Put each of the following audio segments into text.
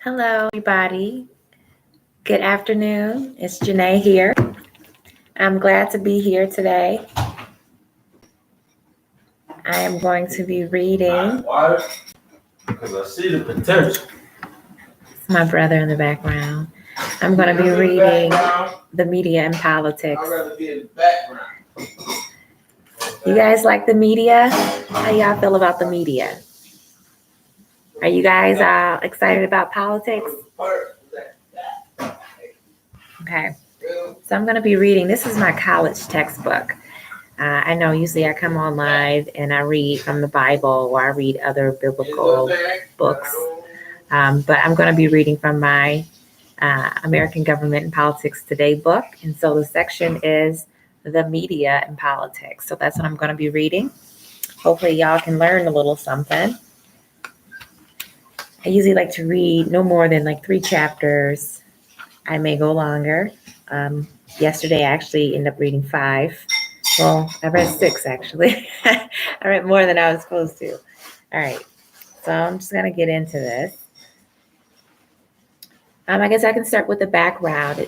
Hello, everybody. Good afternoon. It's Janae here. I'm glad to be here today. I am going to be reading. Water, because I see the potential. It's my brother in the background. I'm going to be reading The Media and Politics. I'd rather be in the background. You guys like the media? How y'all feel about the media? Are you guys excited about politics? Okay. So I'm going to be reading. This is my college textbook. I know usually I come on live and I read from the Bible or I read other biblical books. But I'm going to be reading from my American Government and Politics Today book. And so the section is the media and politics. So that's what I'm going to be reading. Hopefully y'all can learn a little something. I usually like to read no more than like 3 chapters. I may go longer. Yesterday I actually ended up reading 5. Well, I read 6 actually. I read more than I was supposed to. All right. So I'm just going to get into this. I guess I can start with the background.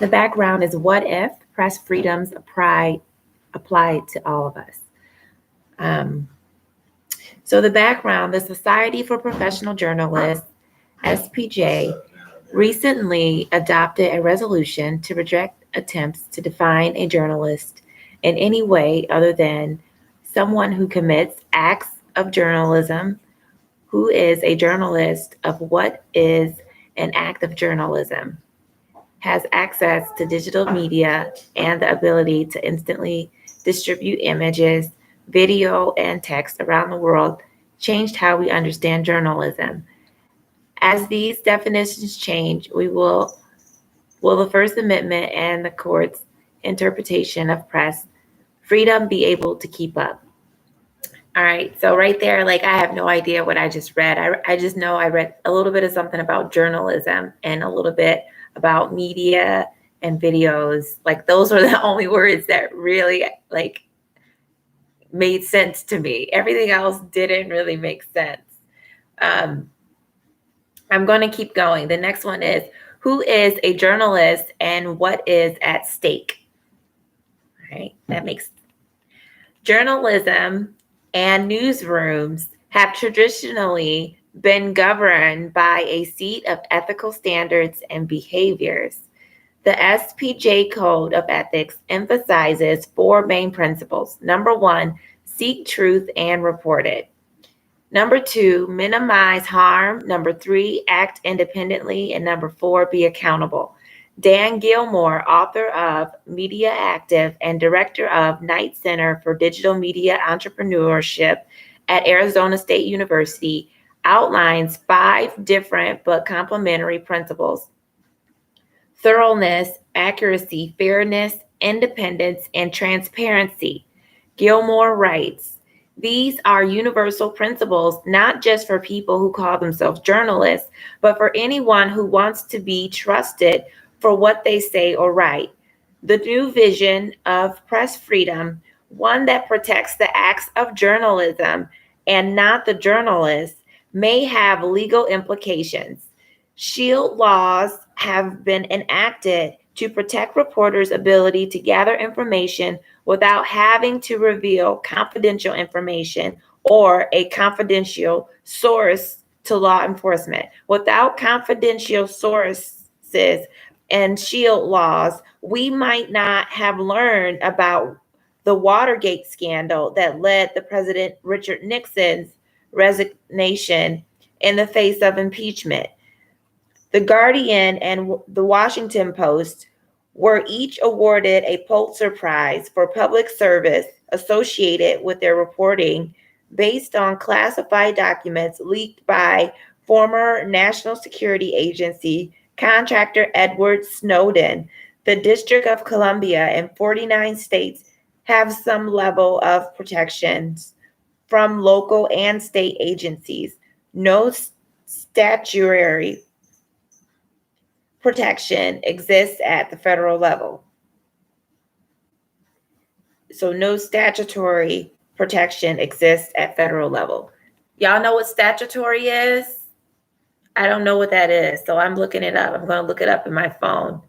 The background is what if press freedoms apply to all of us. So the background, the Society for Professional Journalists, SPJ, recently adopted a resolution to reject attempts to define a journalist in any way other than someone who commits acts of journalism, who is a journalist of what is an act of journalism, has access to digital media and the ability to instantly distribute images, video, and text around the world, changed how we understand journalism. As these definitions change, will the First Amendment and the court's interpretation of press freedom be able to keep up? All right, so right there, like I have no idea what I just read. I just know I read a little bit of something about journalism and a little bit about media and videos. Like those were the only words that really like made sense to me. Everything else didn't really make sense. I'm going to keep going. The next one is, who is a journalist and what is at stake? All right, that makes journalism and newsrooms have traditionally been governed by a set of ethical standards and behaviors. The SPJ Code of Ethics emphasizes 4 main principles. Number 1, seek truth and report it. Number 2, minimize harm. Number 3, act independently. And number 4, be accountable. Dan Gilmore, author of Media Active and director of Knight Center for Digital Media Entrepreneurship at Arizona State University, outlines 5 different but complementary principles: thoroughness, accuracy, fairness, independence, and transparency. Gilmore writes, these are universal principles, not just for people who call themselves journalists, but for anyone who wants to be trusted for what they say or write. The new vision of press freedom, one that protects the acts of journalism and not the journalist, may have legal implications. Shield laws have been enacted to protect reporters' ability to gather information without having to reveal confidential information or a confidential source to law enforcement. Without confidential sources and shield laws, we might not have learned about the Watergate scandal that led to President Richard Nixon's resignation in the face of impeachment. The Guardian and the Washington Post were each awarded a Pulitzer Prize for public service associated with their reporting based on classified documents leaked by former National Security Agency contractor Edward Snowden. The District of Columbia and 49 states have some level of protections from local and state agencies. No statutory protection exists at the federal level. So no statutory protection exists at federal level. Y'all know what statutory is? I don't know what that is, so I'm looking it up. I'm going to look it up in my phone.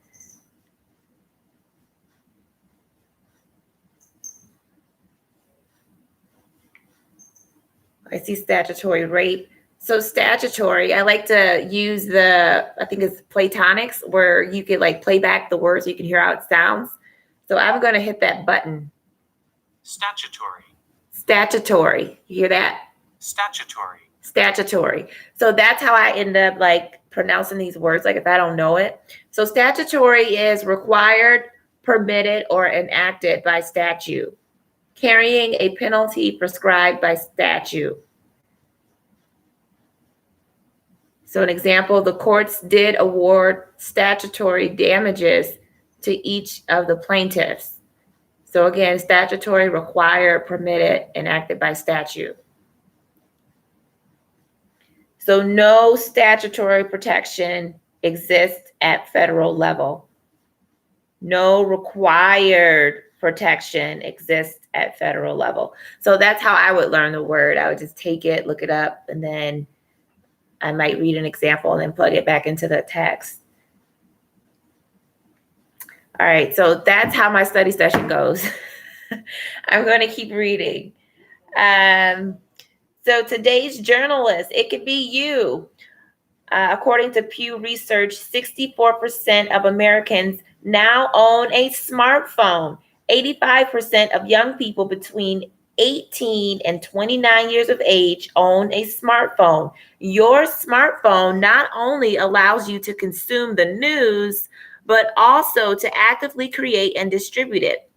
I see statutory rape. So statutory, I like to use I think it's Platonics, where you could like play back the words so you can hear how it sounds. So I'm going to hit that button. Statutory. Statutory. You hear that? Statutory. Statutory. So that's how I end up like pronouncing these words, like if I don't know it. So statutory is required, permitted, or enacted by statute, carrying a penalty prescribed by statute. So an example, the courts did award statutory damages to each of the plaintiffs. So again, statutory, required, permitted, enacted by statute. So no statutory protection exists at federal level. No required protection exists at federal level. So that's how I would learn the word. I would just take it, look it up, and then I might read an example and then plug it back into the text. All right, so that's how my study session goes. I'm going to keep reading. So today's journalist, it could be you. According to Pew Research, 64% of Americans now own a smartphone. 85% of young people between 18 and 29 years of age own a smartphone. Your smartphone not only allows you to consume the news, but also to actively create and distribute it.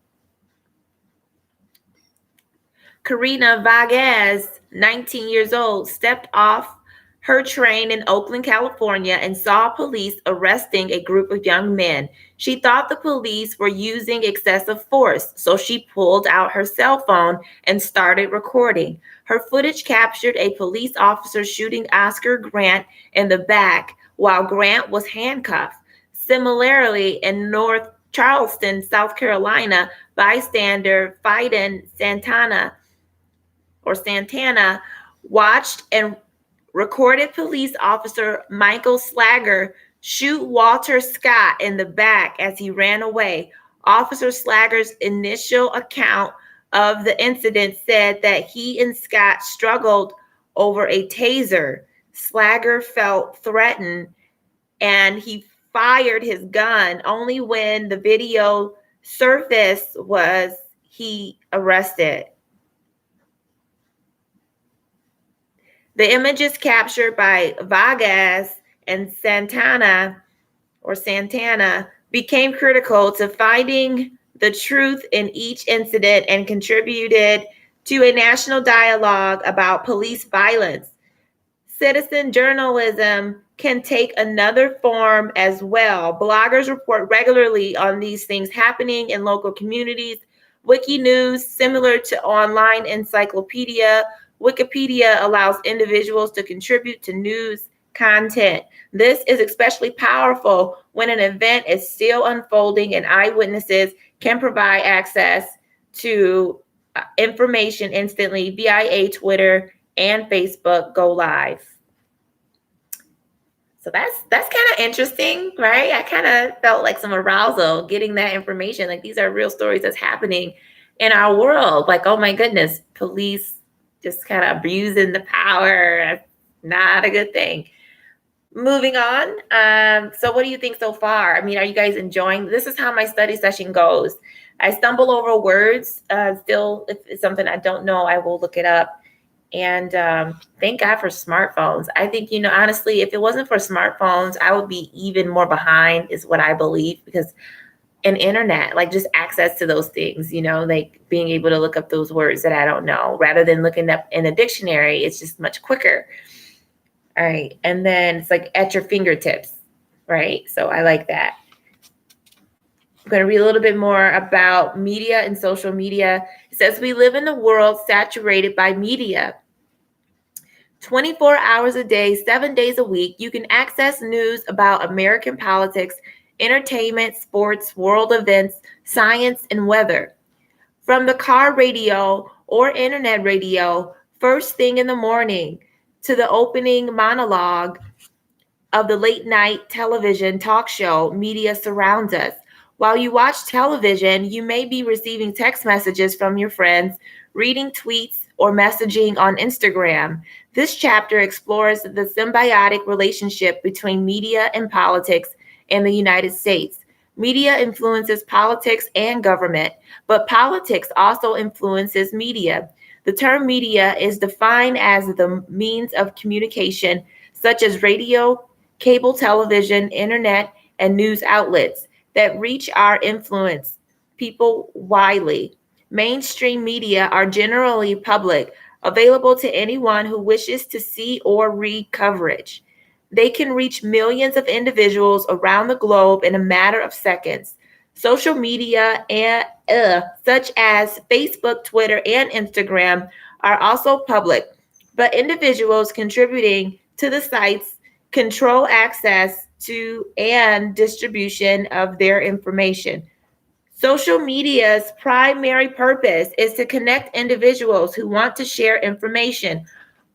Karina Vargas, 19 years old, stepped off her train in Oakland, California, and saw police arresting a group of young men. She thought the police were using excessive force, so she pulled out her cell phone and started recording. Her footage captured a police officer shooting Oscar Grant in the back while Grant was handcuffed. Similarly, in North Charleston, South Carolina, bystander Fiden Santana watched and recorded police officer Michael Slager shoot Walter Scott in the back as he ran away. Officer Slager's initial account of the incident said that he and Scott struggled over a taser. Slager felt threatened and he fired his gun. Only when the video surfaced was he arrested. The images captured by Vargas and Santana became critical to finding the truth in each incident and contributed to a national dialogue about police violence. Citizen journalism can take another form as well. Bloggers report regularly on these things happening in local communities. Wikinews, similar to online encyclopedia, Wikipedia allows individuals to contribute to news content. This is especially powerful when an event is still unfolding and eyewitnesses can provide access to information instantly via Twitter and Facebook go live. So that's kind of interesting, right? I kind of felt like some arousal getting that information. Like these are real stories that's happening in our world. Like, oh my goodness, police just kind of abusing the power. Not a good thing. Moving on. So what do you think so far? I mean, are you guys enjoying? This is how my study session goes. I stumble over words. Still, if it's something I don't know, I will look it up. And thank God for smartphones. I think, honestly, if it wasn't for smartphones, I would be even more behind is what I believe, because an internet, like just access to those things, like being able to look up those words that I don't know rather than looking up in a dictionary. It's just much quicker. All right. And then it's like at your fingertips, right? So I like that. I'm going to read a little bit more about media and social media. It says, we live in a world saturated by media. 24 hours a day, 7 days a week, you can access news about American politics, entertainment, sports, world events, science, and weather. From the car radio or internet radio, first thing in the morning, to the opening monologue of the late night television talk show media surrounds us. While you watch television, you may be receiving text messages from your friends, reading tweets, or messaging on Instagram. This chapter explores the symbiotic relationship between media and politics in the United States. Media influences politics and government, but politics also influences media. The term media is defined as the means of communication, such as radio, cable television, internet, and news outlets that reach or influence people widely. Mainstream media are generally public, available to anyone who wishes to see or read coverage. They can reach millions of individuals around the globe in a matter of seconds. Social media such as Facebook, Twitter, and Instagram are also public, but individuals contributing to the sites control access to and distribution of their information. Social media's primary purpose is to connect individuals who want to share information,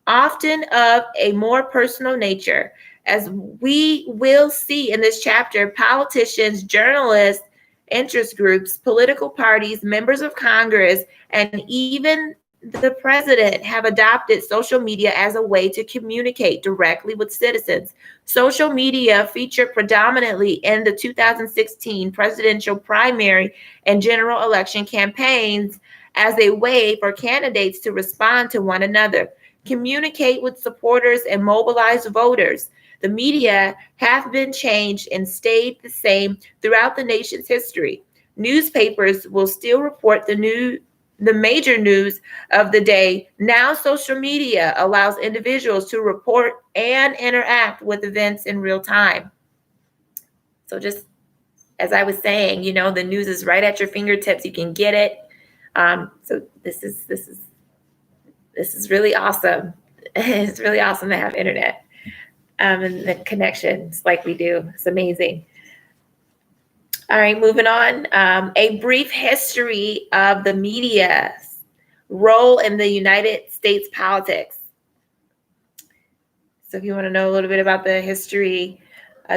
often of a more personal nature. As we will see in this chapter, politicians, journalists, interest groups, political parties, members of Congress, and even the president have adopted social media as a way to communicate directly with citizens. Social media featured predominantly in the 2016 presidential primary and general election campaigns as a way for candidates to respond to one another, communicate with supporters, and mobilize voters. The media have been changed and stayed the same throughout the nation's history. Newspapers will still report the major news of the day. Now social media allows individuals to report and interact with events in real time. So just as I was saying, the news is right at your fingertips. You can get it. So this is really awesome. It's really awesome to have internet and the connections like we do. It's amazing. All right, moving on. A brief history of the media's role in the United States politics. So if you want to know a little bit about the history,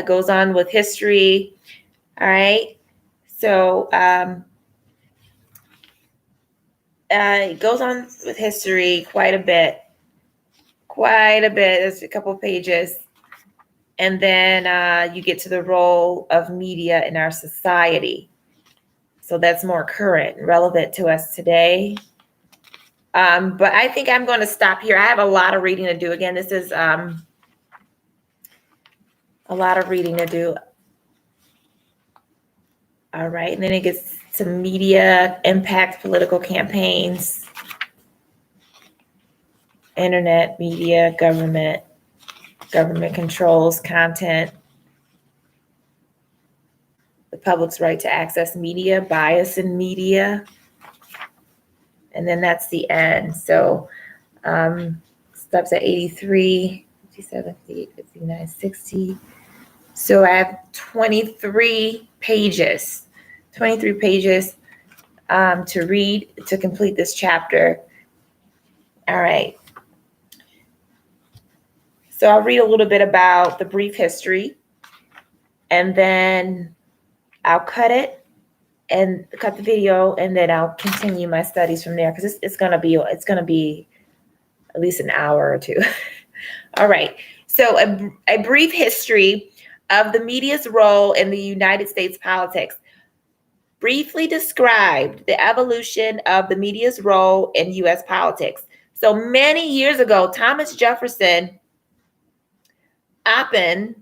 goes on with history. All right. So it goes on with history quite a bit. There's a couple of pages. And then you get to the role of media in our society. So that's more current and relevant to us today. But I think I'm going to stop here. I have a lot of reading to do. Again, this is a lot of reading to do. All right. And then it gets to media, impact political campaigns, internet, media, government controls content, the public's right to access media, bias in media, and then that's the end. So stops at 83, 57, 58, 59, 60. So I have 23 pages to read to complete this chapter. All right. So I'll read a little bit about the brief history, and then I'll cut the video, and then I'll continue my studies from there, because it's gonna be at least an hour or two. All right. So a brief history of the media's role in the United States politics. Briefly described the evolution of the media's role in U.S. politics. So many years ago, Thomas Jefferson Appin,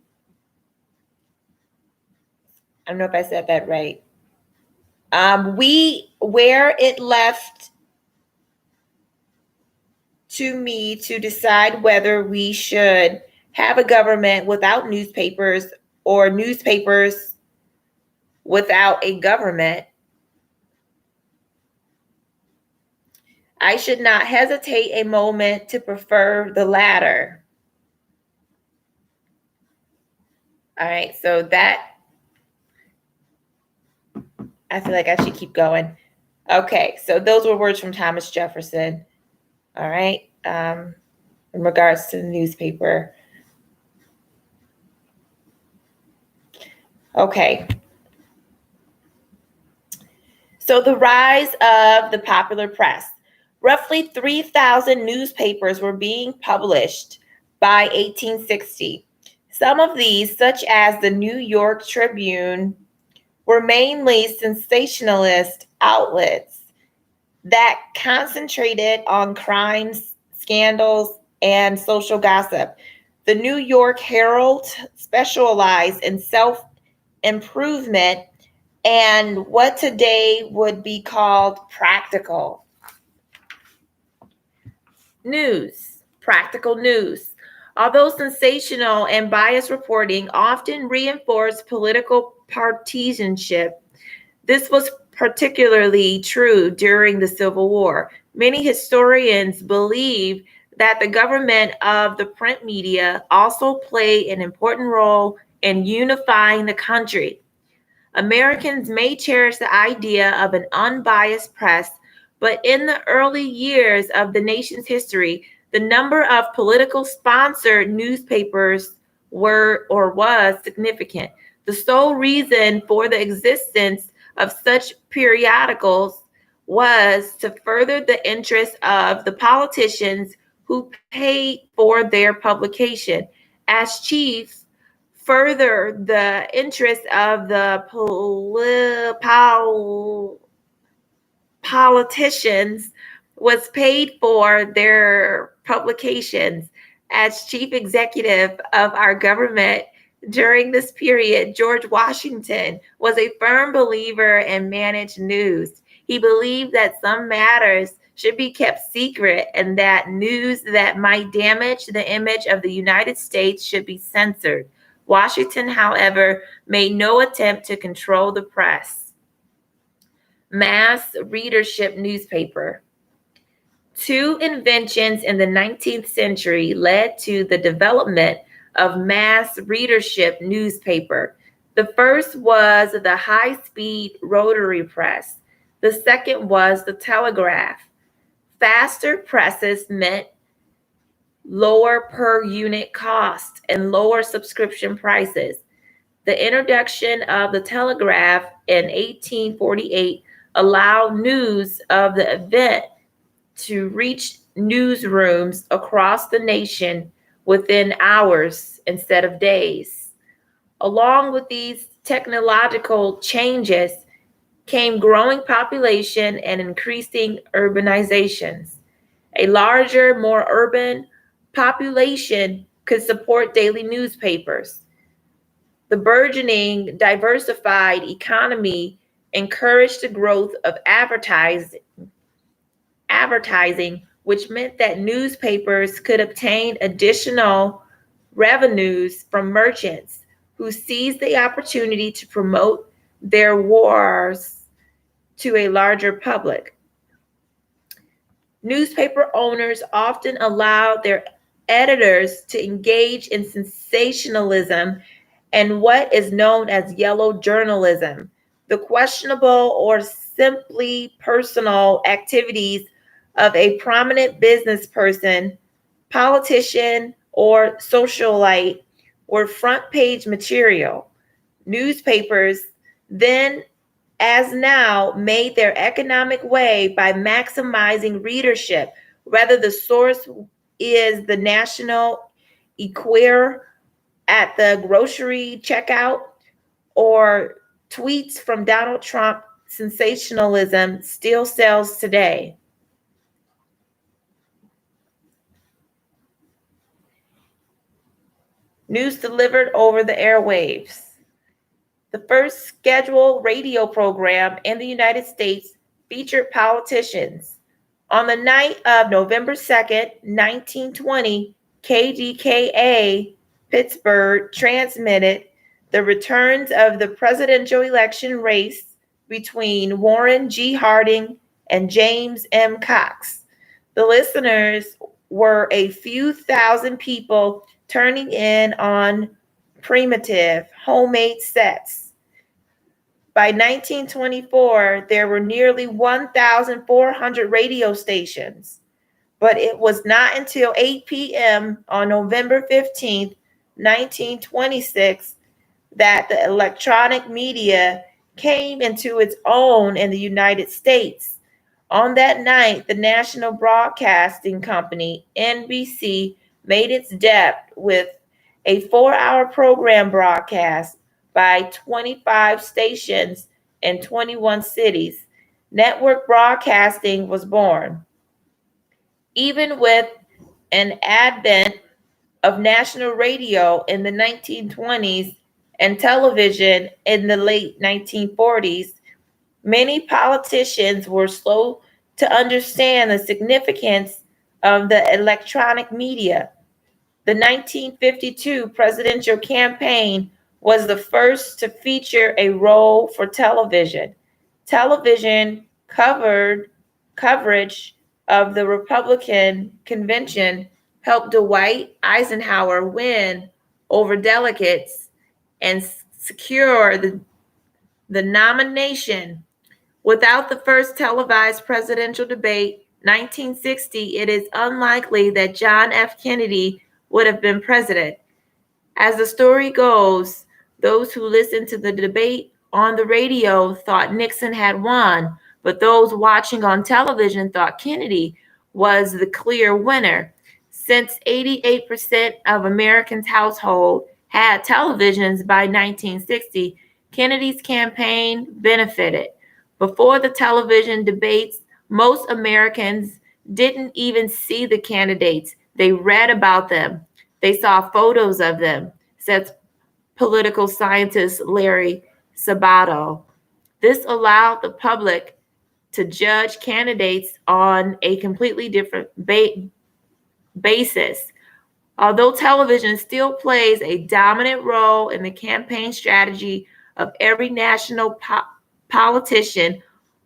I don't know if I said that right. Where it left to me to decide whether we should have a government without newspapers or newspapers without a government. I should not hesitate a moment to prefer the latter. All right, so that, I feel like I should keep going. Okay, so those were words from Thomas Jefferson. All right, in regards to the newspaper. Okay. So the rise of the popular press. Roughly 3,000 newspapers were being published by 1860. Some of these, such as the New York Tribune, were mainly sensationalist outlets that concentrated on crimes, scandals, and social gossip. The New York Herald specialized in self improvement and what today would be called practical news. Practical news. Although sensational and biased reporting often reinforced political partisanship, this was particularly true during the Civil War. Many historians believe that the government of the print media also played an important role in unifying the country. Americans may cherish the idea of an unbiased press, but in the early years of the nation's history, the number of political sponsored newspapers was significant. The sole reason for the existence of such periodicals was to further the interests of the politicians who paid for their publication. As chief further the interest of the politicians was paid for their publications. As chief executive of our government during this period, George Washington was a firm believer in managed news. He believed that some matters should be kept secret and that news that might damage the image of the United States should be censored. Washington, however, made no attempt to control the press. Mass readership newspaper. Two inventions in the 19th century led to the development of mass readership newspaper. The first was the high-speed rotary press. The second was the telegraph. Faster presses meant lower per unit cost and lower subscription prices. The introduction of the telegraph in 1848 allowed news of the event to reach newsrooms across the nation within hours instead of days. Along with these technological changes came growing population and increasing urbanizations. A larger, more urban population could support daily newspapers. The burgeoning diversified economy encouraged the growth of advertising, which meant that newspapers could obtain additional revenues from merchants who seized the opportunity to promote their wares to a larger public. Newspaper owners often allowed their editors to engage in sensationalism and what is known as yellow journalism, the questionable or simply personal activities of a prominent business person, politician, or socialite were front page material. Newspapers then as now made their economic way by maximizing readership, whether the source is the National Enquirer at the grocery checkout or tweets from Donald Trump. Sensationalism still sells today. News delivered over the airwaves. The first scheduled radio program in the United States featured politicians. On the night of November 2nd, 1920, KDKA Pittsburgh transmitted the returns of the presidential election race between Warren G. Harding and James M. Cox. The listeners were a few thousand people turning in on primitive homemade sets. By 1924, there were nearly 1,400 radio stations, but it was not until 8 p.m. on November 15th, 1926, that the electronic media came into its own in the United States. On that night, the National Broadcasting Company, NBC, made its debut with a 4-hour program broadcast by 25 stations in 21 cities. Network broadcasting was born. Even with an advent of national radio in the 1920s and television in the late 1940s, many politicians were slow to understand the significance of the electronic media. The 1952 presidential campaign was the first to feature a role for television. Television coverage of the Republican convention helped Dwight Eisenhower win over delegates and secure the nomination. Without the first televised presidential debate, 1960, it is unlikely that John F. Kennedy would have been president. As the story goes, those who listened to the debate on the radio thought Nixon had won, but those watching on television thought Kennedy was the clear winner. Since 88% of Americans' household had televisions by 1960, Kennedy's campaign benefited. Before the television debates, most Americans didn't even see the candidates. They read about them. They saw photos of them, says political scientist Larry Sabato. This allowed the public to judge candidates on a completely different basis. Although television still plays a dominant role in the campaign strategy of every national politician,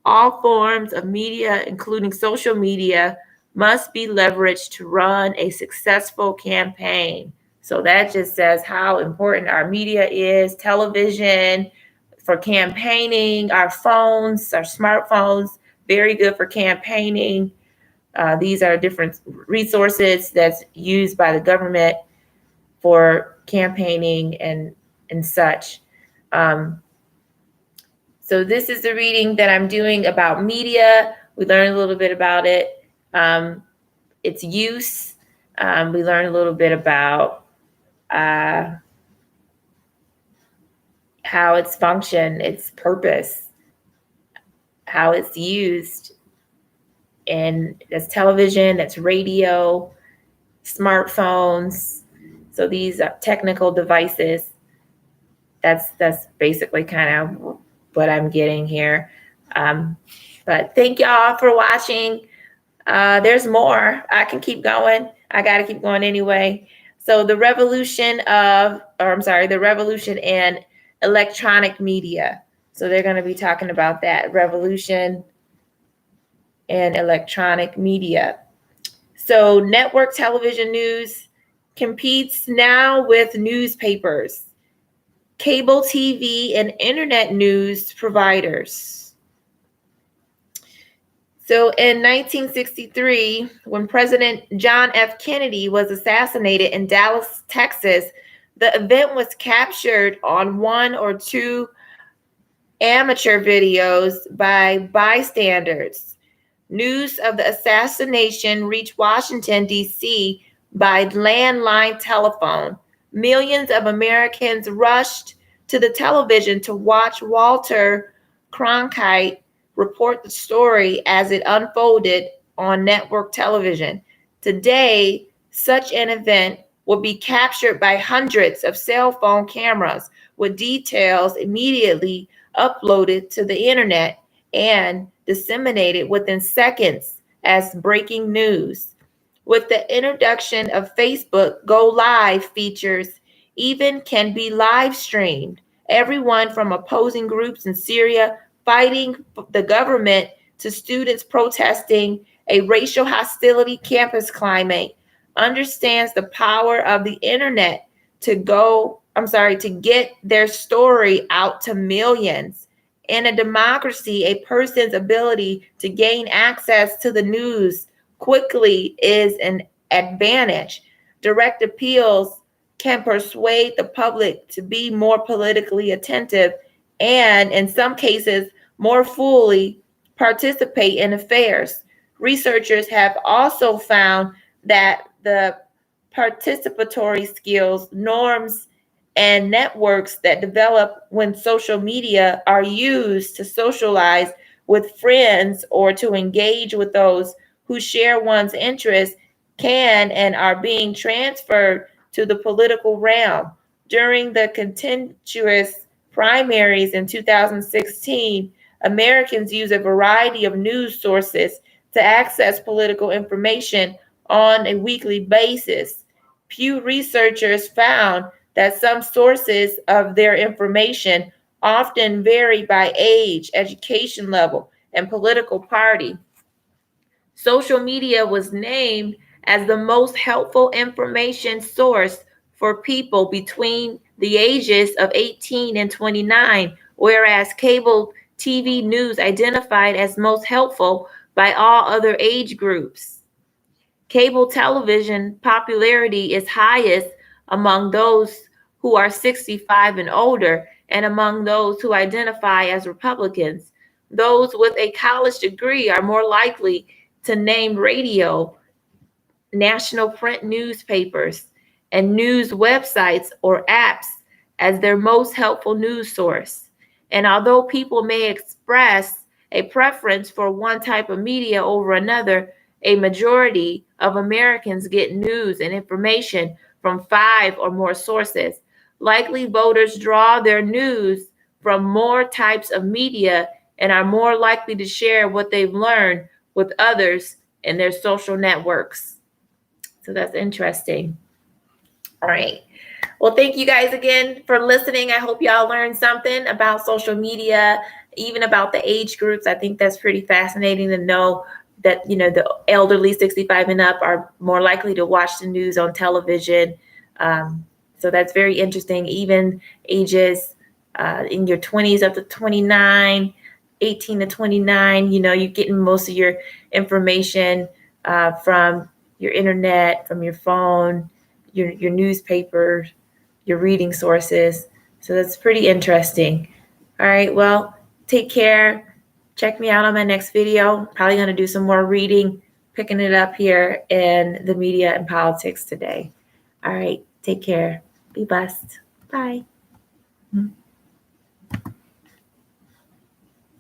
all forms of media, including social media, must be leveraged to run a successful campaign. So that just says how important our media is. Television for campaigning, our phones, our smartphones, very good for campaigning. These are different resources that's used by the government for campaigning and such. So this is the reading that I'm doing about media. We learned a little bit about it, its use. We learned a little bit about how it's function, its purpose, how it's used. And that's television, that's radio, smartphones. So these are technical devices. That's basically kind of what I'm getting here. But thank y'all for watching. There's more. I can keep going. I got to keep going anyway. So the revolution in electronic media. So they're going to be talking about that revolution in electronic media. So network television news competes now with newspapers, cable TV, and internet news providers. So in 1963, when President John F. Kennedy was assassinated in Dallas, Texas, the event was captured on 1 or 2 amateur videos by bystanders. News of the assassination reached Washington, D.C. by landline telephone. Millions of Americans rushed to the television to watch Walter Cronkite report the story as it unfolded on network television. Today, such an event will be captured by hundreds of cell phone cameras with details immediately uploaded to the internet and disseminated within seconds as breaking news. With the introduction of Facebook Go Live features, even can be live streamed. Everyone from opposing groups in Syria fighting the government to students protesting a racial hostility campus climate understands the power of the internet to get their story out to millions. In a democracy, a person's ability to gain access to the news quickly is an advantage. Direct appeals can persuade the public to be more politically attentive and, in some cases, more fully participate in affairs. Researchers have also found that the participatory skills, norms, and networks that develop when social media are used to socialize with friends or to engage with those who share one's interests can and are being transferred to the political realm. During the contentious primaries in 2016, Americans use a variety of news sources to access political information on a weekly basis. Pew researchers found that some sources of their information often vary by age, education level, and political party. Social media was named as the most helpful information source for people between the ages of 18 and 29, whereas cable TV news identified as most helpful by all other age groups. Cable television popularity is highest among those who are 65 and older and among those who identify as Republicans. Those with a college degree are more likely to name radio, national print newspapers, and news websites or apps as their most helpful news source. And although people may express a preference for one type of media over another, a majority of Americans get news and information from 5 or more sources. Likely voters draw their news from more types of media and are more likely to share what they've learned with others in their social networks. So that's interesting. All right. Well, thank you guys again for listening. I hope y'all learned something about social media, even about the age groups. I think that's pretty fascinating to know that, the elderly 65 and up are more likely to watch the news on television. So that's very interesting. Even ages in your 20s up to 29, 18 to 29, you're getting most of your information from your internet, from your phone, your newspaper, your reading sources. So that's pretty interesting. All right, well, take care. Check me out on my next video. Probably going to do some more reading, picking it up here in the media and politics today. All right, take care. Be blessed. Bye.